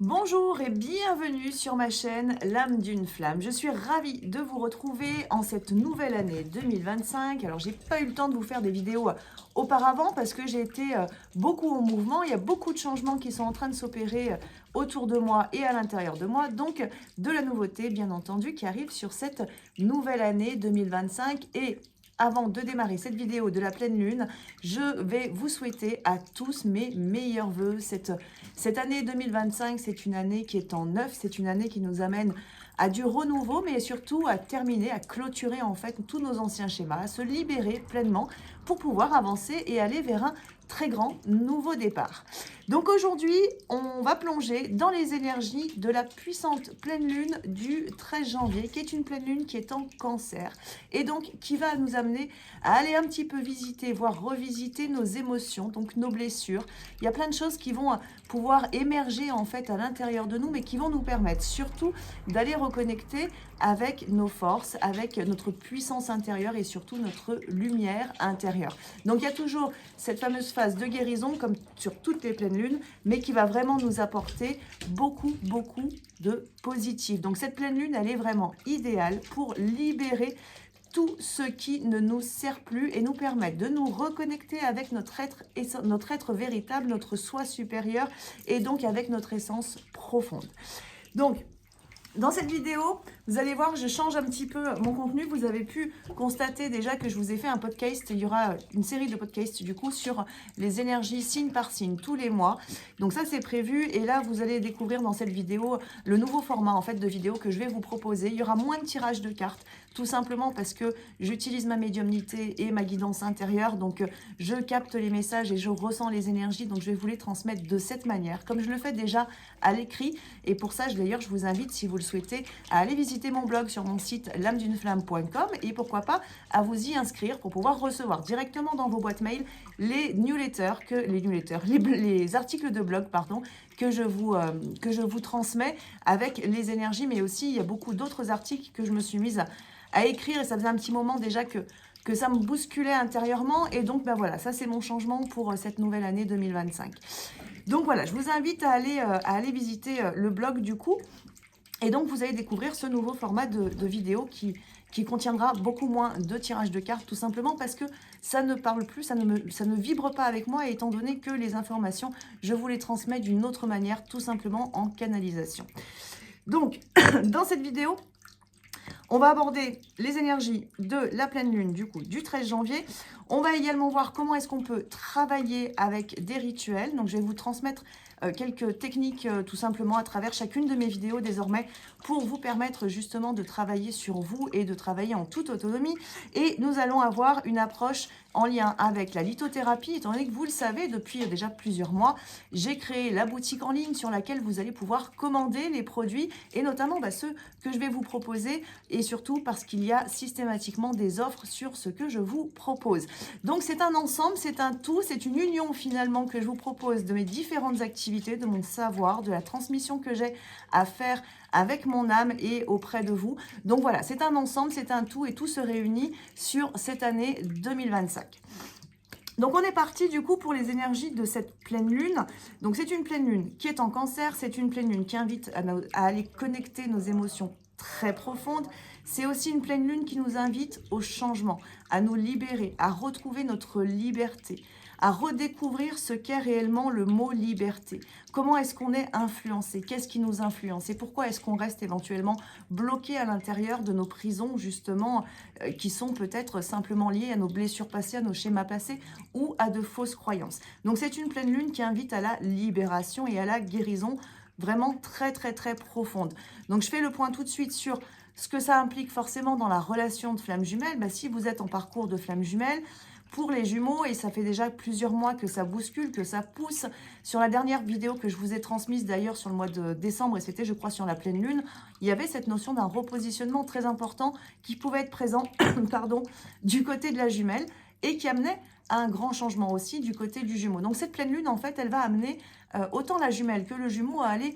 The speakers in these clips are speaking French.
Bonjour et bienvenue sur ma chaîne L'âme d'une flamme. Je suis ravie de vous retrouver en cette nouvelle année 2025. Alors j'ai pas eu le temps de vous faire des vidéos auparavant parce que j'ai été beaucoup en mouvement. Il y a beaucoup de changements qui sont en train de s'opérer autour de moi et à l'intérieur de moi. Donc de la nouveauté bien entendu qui arrive sur cette nouvelle année 2025 et avant de démarrer cette vidéo de la pleine lune, je vais vous souhaiter à tous mes meilleurs voeux. Cette année 2025, c'est une année qui est en neuf, c'est une année qui nous amène à du renouveau, mais surtout à terminer, à clôturer en fait tous nos anciens schémas, à se libérer pleinement pour pouvoir avancer et aller vers un très grand nouveau départ. Donc aujourd'hui, on va plonger dans les énergies de la puissante pleine lune du 13 janvier, qui est une pleine lune qui est en cancer, et donc qui va nous amener à aller un petit peu visiter, voire revisiter nos émotions, donc nos blessures. Il y a plein de choses qui vont pouvoir émerger en fait à l'intérieur de nous, mais qui vont nous permettre surtout d'aller reconnecter avec nos forces, avec notre puissance intérieure et surtout notre lumière intérieure. Donc il y a toujours cette fameuse phase de guérison comme sur toutes les pleines lunes, mais qui va vraiment nous apporter beaucoup de positif. Donc cette pleine lune, elle est vraiment idéale pour libérer tout ce qui ne nous sert plus et nous permettre de nous reconnecter avec notre être véritable, notre soi supérieur et donc avec notre essence profonde. Donc, dans cette vidéo, vous allez voir, je change un petit peu mon contenu. Vous avez pu constater déjà que je vous ai fait un podcast. Il y aura une série de podcasts du coup sur les énergies signe par signe tous les mois. Donc ça c'est prévu. Et là vous allez découvrir dans cette vidéo le nouveau format en fait de vidéo que je vais vous proposer. Il y aura moins de tirage de cartes, tout simplement parce que j'utilise ma médiumnité et ma guidance intérieure. Donc je capte les messages et je ressens les énergies. Donc je vais vous les transmettre de cette manière, comme je le fais déjà à l'écrit. Et pour ça, d'ailleurs, je vous invite, si vous le souhaitez, à aller visiter mon blog sur mon site lameduneflamme.com et pourquoi pas à vous y inscrire pour pouvoir recevoir directement dans vos boîtes mail les les articles de blog, pardon, que je vous transmets avec les énergies, mais aussi il y a beaucoup d'autres articles que je me suis mise à écrire et ça faisait un petit moment déjà que ça me bousculait intérieurement et donc ben voilà, ça c'est mon changement pour cette nouvelle année 2025. Donc voilà, je vous invite à aller visiter le blog du coup. Et donc, vous allez découvrir ce nouveau format de vidéo qui contiendra beaucoup moins de tirage de cartes, tout simplement parce que ça ne parle plus, ça ne vibre pas avec moi, et étant donné que les informations, je vous les transmets d'une autre manière, tout simplement en canalisation. Donc, dans cette vidéo, on va aborder les énergies de la pleine lune, du coup, du 13 janvier. On va également voir comment est-ce qu'on peut travailler avec des rituels. Donc, je vais vous transmettre quelques techniques tout simplement à travers chacune de mes vidéos désormais pour vous permettre justement de travailler sur vous et de travailler en toute autonomie. Et nous allons avoir une approche en lien avec la lithothérapie, étant donné que vous le savez, depuis déjà plusieurs mois, j'ai créé la boutique en ligne sur laquelle vous allez pouvoir commander les produits et notamment ceux que je vais vous proposer et surtout parce qu'il y a systématiquement des offres sur ce que je vous propose. Donc c'est un ensemble, c'est un tout, c'est une union finalement que je vous propose de mes différentes activités, de mon savoir, de la transmission que j'ai à faire avec mon âme et auprès de vous. Donc voilà, c'est un ensemble, c'est un tout et tout se réunit sur cette année 2025. Donc on est parti du coup pour les énergies de cette pleine lune. Donc c'est une pleine lune qui est en cancer, c'est une pleine lune qui invite à aller connecter nos émotions très profondes. C'est aussi une pleine lune qui nous invite au changement, à nous libérer, à retrouver notre liberté, à redécouvrir ce qu'est réellement le mot liberté. Comment est-ce qu'on est influencé? Qu'est-ce qui nous influence? Et pourquoi est-ce qu'on reste éventuellement bloqué à l'intérieur de nos prisons, justement, qui sont peut-être simplement liées à nos blessures passées, à nos schémas passés ou à de fausses croyances. Donc c'est une pleine lune qui invite à la libération et à la guérison vraiment très profonde. Donc je fais le point tout de suite sur ce que ça implique forcément dans la relation de flamme jumelle. Si vous êtes en parcours de flamme jumelle, pour les jumeaux, et ça fait déjà plusieurs mois que ça bouscule, que ça pousse. Sur la dernière vidéo que je vous ai transmise d'ailleurs sur le mois de décembre, et c'était je crois sur la pleine lune, il y avait cette notion d'un repositionnement très important qui pouvait être présent pardon, du côté de la jumelle et qui amenait à un grand changement aussi du côté du jumeau. Donc cette pleine lune, en fait, elle va amener autant la jumelle que le jumeau à aller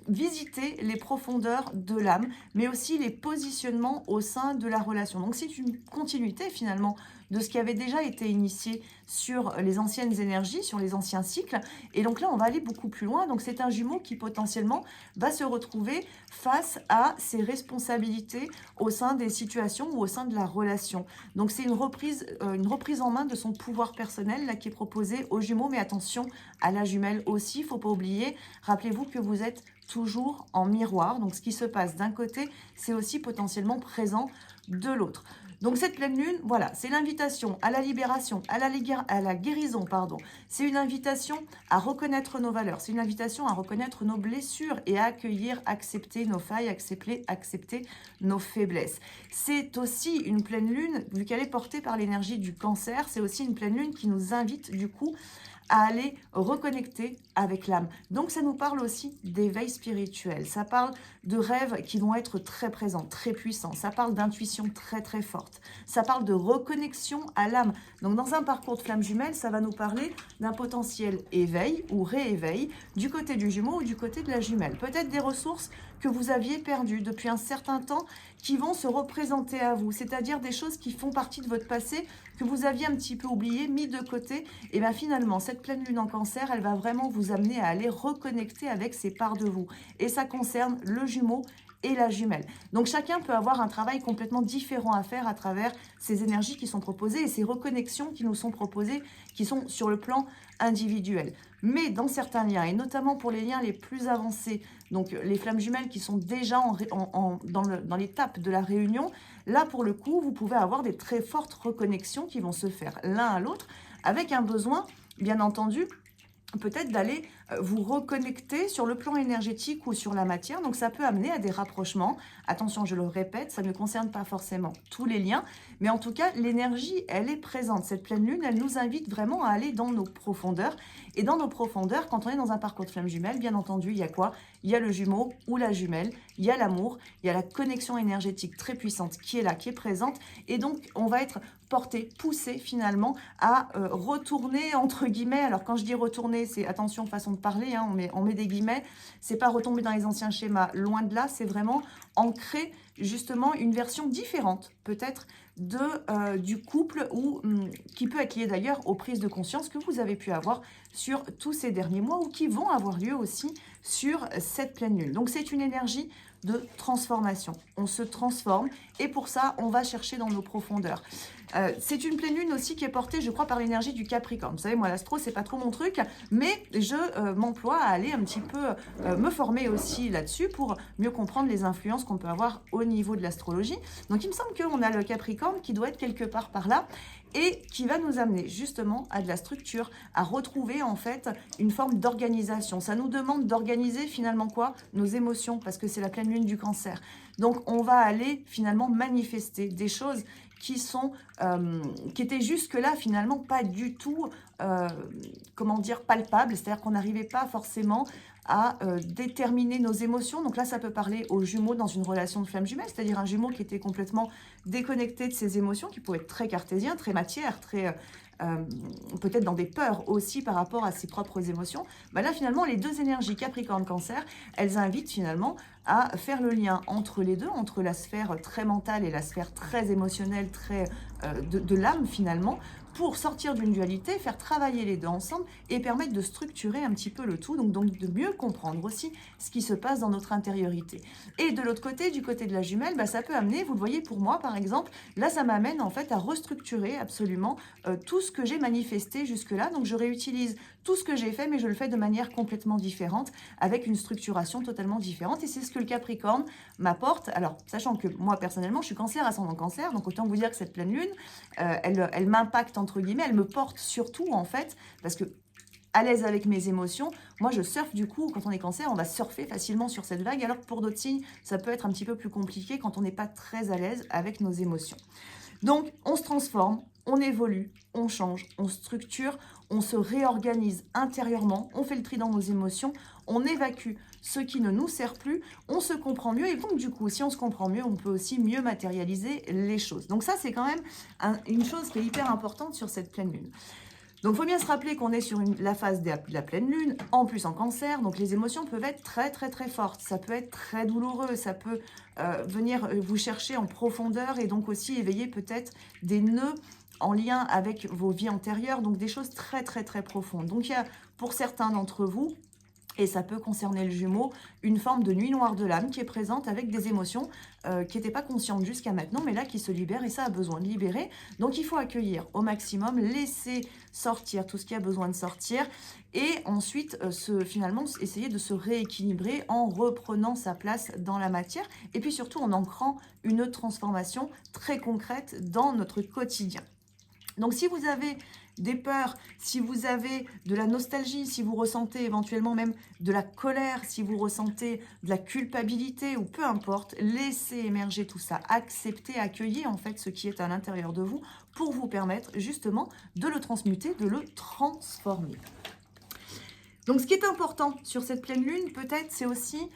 visiter les profondeurs de l'âme, mais aussi les positionnements au sein de la relation. Donc c'est une continuité finalement de ce qui avait déjà été initié sur les anciennes énergies, sur les anciens cycles. Et donc là, on va aller beaucoup plus loin. Donc c'est un jumeau qui potentiellement va se retrouver face à ses responsabilités au sein des situations ou au sein de la relation. Donc c'est une reprise en main de son pouvoir personnel là, qui est proposée aux jumeaux. Mais attention à la jumelle aussi, il ne faut pas oublier. Rappelez-vous que vous êtes toujours en miroir. Donc ce qui se passe d'un côté, c'est aussi potentiellement présent de l'autre. Donc cette pleine lune, voilà, c'est l'invitation à la libération, à la guérison, pardon. C'est une invitation à reconnaître nos valeurs, c'est une invitation à reconnaître nos blessures et à accueillir, accepter nos failles, accepter nos faiblesses. C'est aussi une pleine lune, vu qu'elle est portée par l'énergie du Cancer, c'est aussi une pleine lune qui nous invite du coup à aller reconnecter avec l'âme. Donc ça nous parle aussi d'éveil spirituel, ça parle de rêves qui vont être très présents, très puissants, ça parle d'intuition très très forte, ça parle de reconnexion à l'âme. Donc dans un parcours de flamme jumelle, ça va nous parler d'un potentiel éveil ou rééveil du côté du jumeau ou du côté de la jumelle. Peut-être des ressources que vous aviez perdues depuis un certain temps qui vont se représenter à vous, c'est-à-dire des choses qui font partie de votre passé, que vous aviez un petit peu oublié, mis de côté. Et bien finalement, cette pleine lune en Cancer, elle va vraiment vous amener à aller reconnecter avec ces parts de vous. Et ça concerne le jumeau et la jumelle. Donc chacun peut avoir un travail complètement différent à faire à travers ces énergies qui sont proposées et ces reconnexions qui nous sont proposées, qui sont sur le plan individuel. Mais dans certains liens, et notamment pour les liens les plus avancés, donc les flammes jumelles qui sont déjà dans l'étape de la réunion, là pour le coup, vous pouvez avoir des très fortes reconnexions qui vont se faire l'un à l'autre avec un besoin, bien entendu, peut-être d'aller vous reconnecter sur le plan énergétique ou sur la matière. Donc ça peut amener à des rapprochements. Attention, je le répète, ça ne concerne pas forcément tous les liens, mais en tout cas, l'énergie, elle est présente. Cette pleine lune, elle nous invite vraiment à aller dans nos profondeurs. Et dans nos profondeurs, quand on est dans un parcours de flamme jumelle, bien entendu, il y a quoi? Il y a le jumeau ou la jumelle, il y a l'amour, il y a la connexion énergétique très puissante qui est là, qui est présente. Et donc, on va être porté, poussé finalement à retourner, entre guillemets. Alors quand je dis retourner, c'est attention, façon de parler, hein, on met des guillemets, c'est pas retomber dans les anciens schémas, loin de là, c'est vraiment ancrer justement une version différente peut-être du couple ou qui peut être lié d'ailleurs aux prises de conscience que vous avez pu avoir sur tous ces derniers mois ou qui vont avoir lieu aussi sur cette pleine lune. Donc c'est une énergie de transformation. On se transforme et pour ça, on va chercher dans nos profondeurs. C'est une pleine lune aussi qui est portée, je crois, par l'énergie du Capricorne. Vous savez, moi, l'astro, c'est pas trop mon truc, mais je m'emploie à aller un petit peu me former aussi là-dessus pour mieux comprendre les influences qu'on peut avoir au niveau de l'astrologie. Donc, il me semble qu'on a le Capricorne qui doit être quelque part par là et qui va nous amener justement à de la structure, à retrouver en fait une forme d'organisation. Ça nous demande d'organiser finalement quoi? Nos émotions, parce que c'est la pleine lune du Cancer. Donc, on va aller finalement manifester des choses qui étaient jusque-là finalement pas du tout, comment dire, palpables. C'est-à-dire qu'on n'arrivait pas forcément à déterminer nos émotions. Donc là, ça peut parler aux jumeaux dans une relation de flamme jumelle, c'est-à-dire un jumeau qui était complètement déconnecté de ses émotions, qui pouvait être très cartésien, très matière, très peut-être dans des peurs aussi par rapport à ses propres émotions. Ben là, finalement, les deux énergies Capricorne-Cancer, elles invitent finalement à faire le lien entre les deux, entre la sphère très mentale et la sphère très émotionnelle, très de l'âme finalement, pour sortir d'une dualité, faire travailler les deux ensemble et permettre de structurer un petit peu le tout, donc de mieux comprendre aussi ce qui se passe dans notre intériorité. Et de l'autre côté, du côté de la jumelle, bah, ça peut amener, vous le voyez pour moi par exemple, là ça m'amène en fait à restructurer absolument tout ce que j'ai manifesté jusque-là, donc je réutilise tout ce que j'ai fait, mais je le fais de manière complètement différente, avec une structuration totalement différente, et c'est ce que le Capricorne m'apporte. Alors, sachant que moi personnellement, je suis Cancer, ascendant Cancer, donc autant vous dire que cette pleine lune, elle m'impacte entre guillemets, elle me porte surtout en fait, parce que à l'aise avec mes émotions, moi je surfe du coup, quand on est Cancer, on va surfer facilement sur cette vague, alors que pour d'autres signes, ça peut être un petit peu plus compliqué quand on n'est pas très à l'aise avec nos émotions. Donc, on se transforme, on évolue, on change, on structure, on se réorganise intérieurement, on fait le tri dans nos émotions, on évacue ce qui ne nous sert plus, on se comprend mieux et donc du coup, si on se comprend mieux, on peut aussi mieux matérialiser les choses. Donc ça, c'est quand même une chose qui est hyper importante sur cette pleine lune. Donc, il faut bien se rappeler qu'on est sur la phase de la pleine lune, en plus en Cancer, donc les émotions peuvent être très, très, très fortes. Ça peut être très douloureux, ça peut venir vous chercher en profondeur et donc aussi éveiller peut-être des nœuds en lien avec vos vies antérieures, donc des choses très très très profondes. Donc il y a pour certains d'entre vous, et ça peut concerner le Jumeau, une forme de nuit noire de l'âme qui est présente avec des émotions qui n'étaient pas conscientes jusqu'à maintenant, mais là qui se libèrent et ça a besoin de libérer. Donc il faut accueillir au maximum, laisser sortir tout ce qui a besoin de sortir et ensuite finalement essayer de se rééquilibrer en reprenant sa place dans la matière et puis surtout en ancrant une transformation très concrète dans notre quotidien. Donc si vous avez des peurs, si vous avez de la nostalgie, si vous ressentez éventuellement même de la colère, si vous ressentez de la culpabilité ou peu importe, laissez émerger tout ça, acceptez, accueillez en fait ce qui est à l'intérieur de vous pour vous permettre justement de le transmuter, de le transformer. Donc ce qui est important sur cette pleine lune peut-être c'est aussi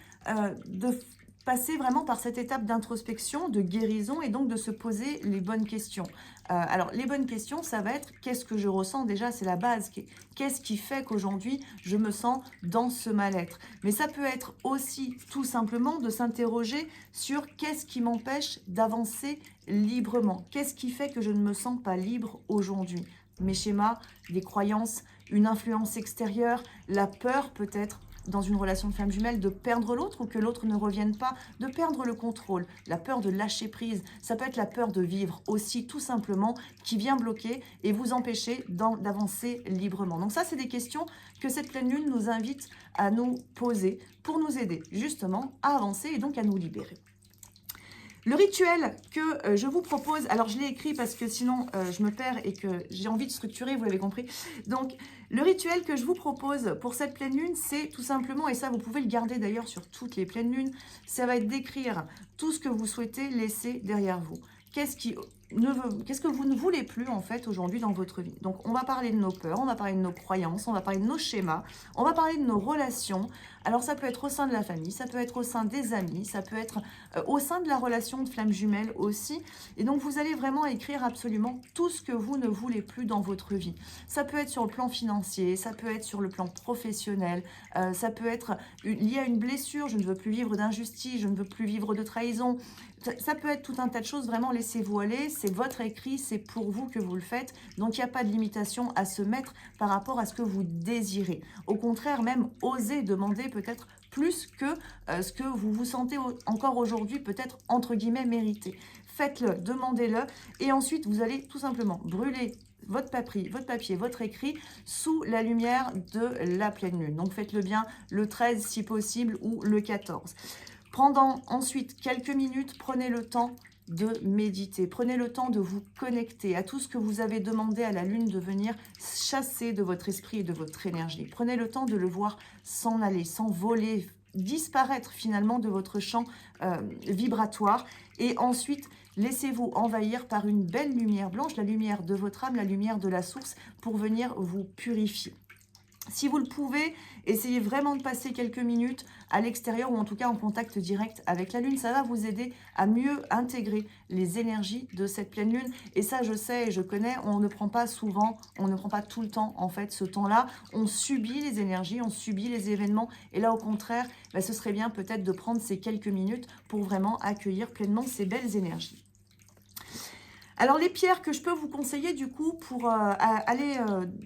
de passer vraiment par cette étape d'introspection, de guérison et donc de se poser les bonnes questions. Alors, les bonnes questions, ça va être qu'est-ce que je ressens déjà, c'est la base. Qu'est-ce qui fait qu'aujourd'hui, je me sens dans ce mal-être? Mais ça peut être aussi tout simplement de s'interroger sur qu'est-ce qui m'empêche d'avancer librement? Qu'est-ce qui fait que je ne me sens pas libre aujourd'hui? Mes schémas, les croyances, une influence extérieure, la peur peut-être, dans une relation de flamme jumelle, de perdre l'autre ou que l'autre ne revienne pas, de perdre le contrôle, la peur de lâcher prise, ça peut être la peur de vivre aussi tout simplement qui vient bloquer et vous empêcher d'avancer librement. Donc ça, c'est des questions que cette pleine lune nous invite à nous poser pour nous aider justement à avancer et donc à nous libérer. Le rituel que je vous propose, alors je l'ai écrit parce que sinon je me perds et que j'ai envie de structurer, vous l'avez compris. Donc le rituel que je vous propose pour cette pleine lune, c'est tout simplement, et ça vous pouvez le garder d'ailleurs sur toutes les pleines lunes, ça va être d'écrire tout ce que vous souhaitez laisser derrière vous. Qu'est-ce que vous ne voulez plus en fait aujourd'hui dans votre vie? Donc on va parler de nos peurs, on va parler de nos croyances, on va parler de nos schémas, on va parler de nos relations. Alors ça peut être au sein de la famille, ça peut être au sein des amis, ça peut être au sein de la relation de flamme jumelle aussi. Et donc vous allez vraiment écrire absolument tout ce que vous ne voulez plus dans votre vie. Ça peut être sur le plan financier, ça peut être sur le plan professionnel, ça peut être lié à une blessure, je ne veux plus vivre d'injustice, je ne veux plus vivre de trahison. Ça peut être tout un tas de choses, vraiment laissez-vous aller, c'est votre écrit, c'est pour vous que vous le faites, donc il n'y a pas de limitation à se mettre par rapport à ce que vous désirez. Au contraire, même osez demander peut-être plus que ce que vous vous sentez encore aujourd'hui peut-être entre guillemets mérité. Faites-le, demandez-le et ensuite vous allez tout simplement brûler votre papier, votre écrit sous la lumière de la pleine lune. Donc faites-le bien le 13 si possible ou le 14. Pendant ensuite quelques minutes, prenez le temps de méditer. Prenez le temps de vous connecter à tout ce que vous avez demandé à la lune de venir chasser de votre esprit et de votre énergie. Prenez le temps de le voir s'en aller, s'envoler, disparaître finalement de votre champ vibratoire. Et ensuite, laissez-vous envahir par une belle lumière blanche, la lumière de votre âme, la lumière de la source, pour venir vous purifier. Si vous le pouvez, essayez vraiment de passer quelques minutes à l'extérieur ou en tout cas en contact direct avec la lune. Ça va vous aider à mieux intégrer les énergies de cette pleine lune. Et ça, je sais et je connais, on ne prend pas souvent, on ne prend pas tout le temps en fait ce temps-là. On subit les énergies, on subit les événements. Et là, au contraire, ce serait bien peut-être de prendre ces quelques minutes pour vraiment accueillir pleinement ces belles énergies. Alors les pierres que je peux vous conseiller du coup pour aller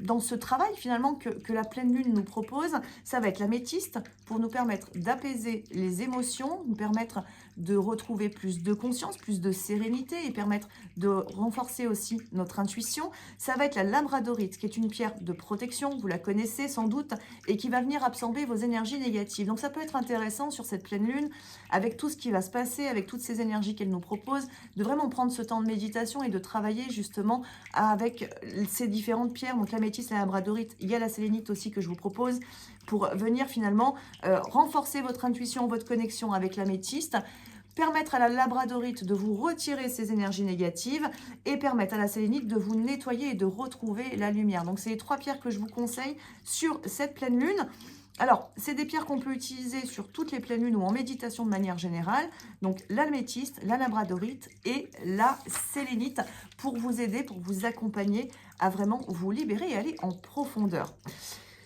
dans ce travail finalement que la pleine lune nous propose, ça va être l'améthyste pour nous permettre d'apaiser les émotions, nous permettre de retrouver plus de conscience, plus de sérénité et permettre de renforcer aussi notre intuition. Ça va être la labradorite qui est une pierre de protection, vous la connaissez sans doute, et qui va venir absorber vos énergies négatives. Donc ça peut être intéressant sur cette pleine lune, avec tout ce qui va se passer, avec toutes ces énergies qu'elle nous propose, de vraiment prendre ce temps de méditation et de travailler justement avec ces différentes pierres, donc l'améthyste, la labradorite, il y a la sélénite aussi que je vous propose pour venir finalement renforcer votre intuition, votre connexion avec l'améthyste, permettre à la labradorite de vous retirer ces énergies négatives et permettre à la sélénite de vous nettoyer et de retrouver la lumière. Donc c'est les trois pierres que je vous conseille sur cette pleine lune. Alors, c'est des pierres qu'on peut utiliser sur toutes les pleines lunes ou en méditation de manière générale. Donc, l'améthyste, la labradorite et la sélénite pour vous aider, pour vous accompagner à vraiment vous libérer et aller en profondeur.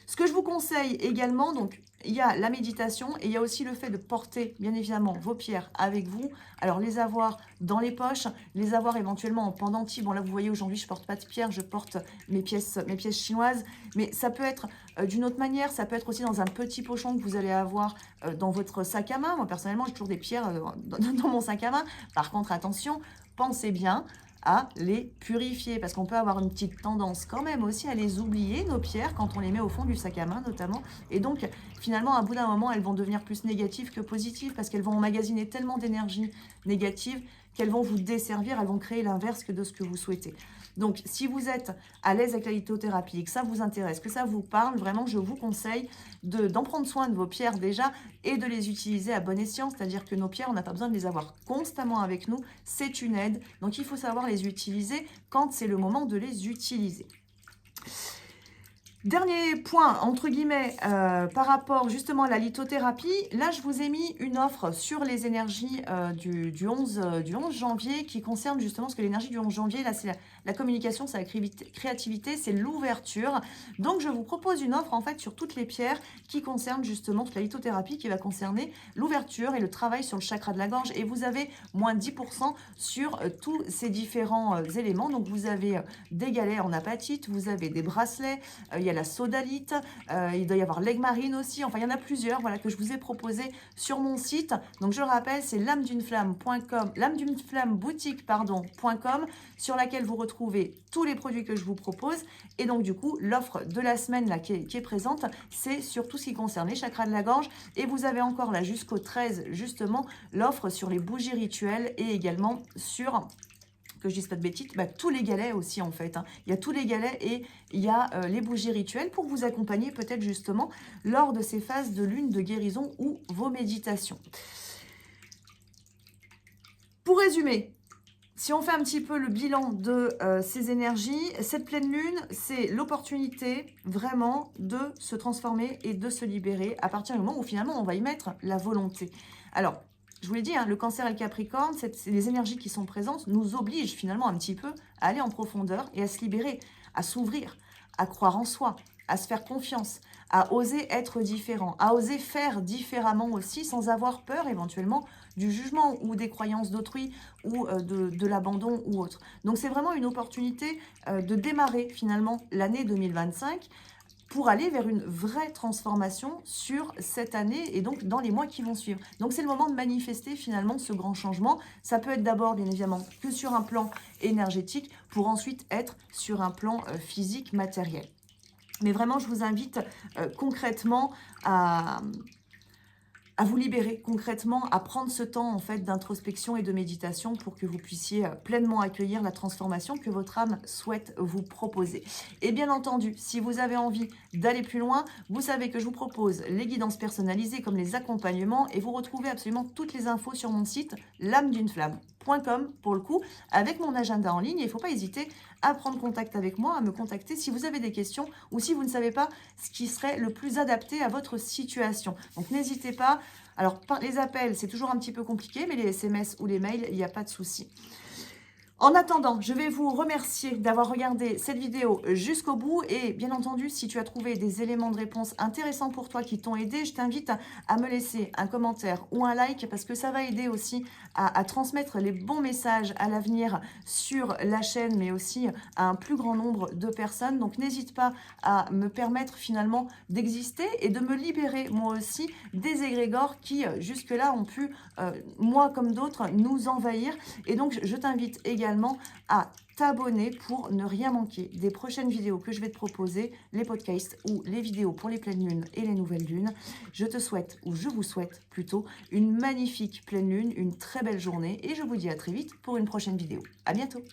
Ce que je vous conseille également, donc il y a la méditation et il y a aussi le fait de porter bien évidemment vos pierres avec vous. Alors les avoir dans les poches, les avoir éventuellement en pendentif. Bon là vous voyez aujourd'hui je porte pas de pierres, je porte mes pièces chinoises. Mais ça peut être d'une autre manière, ça peut être aussi dans un petit pochon que vous allez avoir dans votre sac à main. Moi personnellement j'ai toujours des pierres dans mon sac à main. Par contre attention, pensez bien à les purifier parce qu'on peut avoir une petite tendance quand même aussi à les oublier, nos pierres, quand on les met au fond du sac à main notamment. Et donc finalement à bout d'un moment elles vont devenir plus négatives que positives parce qu'elles vont emmagasiner tellement d'énergie négative qu'elles vont vous desservir, elles vont créer l'inverse que de ce que vous souhaitez. Donc si vous êtes à l'aise avec la lithothérapie, que ça vous intéresse, que ça vous parle, vraiment je vous conseille d'en prendre soin de vos pierres déjà et de les utiliser à bon escient, c'est-à-dire que nos pierres, on n'a pas besoin de les avoir constamment avec nous, c'est une aide, donc il faut savoir les utiliser quand c'est le moment de les utiliser. Dernier point, entre guillemets, par rapport justement à la lithothérapie, là je vous ai mis une offre sur les énergies du 11 janvier qui concerne justement, parce que l'énergie du 11 janvier, là c'est la communication, c'est la créativité, c'est l'ouverture. Donc je vous propose une offre en fait sur toutes les pierres qui concernent justement toute la lithothérapie, qui va concerner l'ouverture et le travail sur le chakra de la gorge. Et vous avez moins 10% sur tous ces différents éléments. Donc vous avez des galets en apatite, vous avez des bracelets, il y a la sodalite, il doit y avoir l'aigle marine aussi, enfin il y en a plusieurs voilà, que je vous ai proposé sur mon site. Donc je le rappelle, c'est lameduneflamme.com, lameduneflammeboutique.com, sur laquelle vous retrouvez tous les produits que je vous propose. Et donc du coup, l'offre de la semaine là, qui est présente, c'est sur tout ce qui concerne les chakras de la gorge. Et vous avez encore là jusqu'au 13 justement l'offre sur les bougies rituelles et également sur, que je dise pas de bêtises, tous les galets aussi en fait. Il y a tous les galets et il y a les bougies rituelles pour vous accompagner peut-être justement lors de ces phases de lune, de guérison ou vos méditations. Pour résumer, si on fait un petit peu le bilan de ces énergies, cette pleine lune, c'est l'opportunité vraiment de se transformer et de se libérer à partir du moment où finalement on va y mettre la volonté. Alors, je vous l'ai dit, le cancer et le capricorne, les énergies qui sont présentes nous obligent finalement un petit peu à aller en profondeur et à se libérer, à s'ouvrir, à croire en soi, à se faire confiance, à oser être différent, à oser faire différemment aussi sans avoir peur éventuellement du jugement ou des croyances d'autrui ou de l'abandon ou autre. Donc c'est vraiment une opportunité de démarrer finalement l'année 2025 pour aller vers une vraie transformation sur cette année et donc dans les mois qui vont suivre. Donc c'est le moment de manifester finalement ce grand changement. Ça peut être d'abord bien évidemment que sur un plan énergétique pour ensuite être sur un plan physique, matériel. Mais vraiment je vous invite concrètement à vous libérer concrètement, à prendre ce temps en fait d'introspection et de méditation pour que vous puissiez pleinement accueillir la transformation que votre âme souhaite vous proposer. Et bien entendu, si vous avez envie d'aller plus loin, vous savez que je vous propose les guidances personnalisées comme les accompagnements et vous retrouvez absolument toutes les infos sur mon site lameduneflamme.com pour le coup, avec mon agenda en ligne. Il ne faut pas hésiter à prendre contact avec moi, à me contacter si vous avez des questions ou si vous ne savez pas ce qui serait le plus adapté à votre situation. Donc n'hésitez pas. Alors les appels, c'est toujours un petit peu compliqué, mais les SMS ou les mails, il n'y a pas de souci. En attendant, je vais vous remercier d'avoir regardé cette vidéo jusqu'au bout et bien entendu, si tu as trouvé des éléments de réponse intéressants pour toi qui t'ont aidé, je t'invite à me laisser un commentaire ou un like parce que ça va aider aussi à transmettre les bons messages à l'avenir sur la chaîne mais aussi à un plus grand nombre de personnes. Donc n'hésite pas à me permettre finalement d'exister et de me libérer moi aussi des égrégores qui jusque-là ont pu, moi comme d'autres, nous envahir. Et donc je t'invite également à t'abonner pour ne rien manquer des prochaines vidéos que je vais te proposer, les podcasts ou les vidéos pour les pleines lunes et les nouvelles lunes. Je te souhaite, ou je vous souhaite plutôt, une magnifique pleine lune, une très belle journée et je vous dis à très vite pour une prochaine vidéo. À bientôt.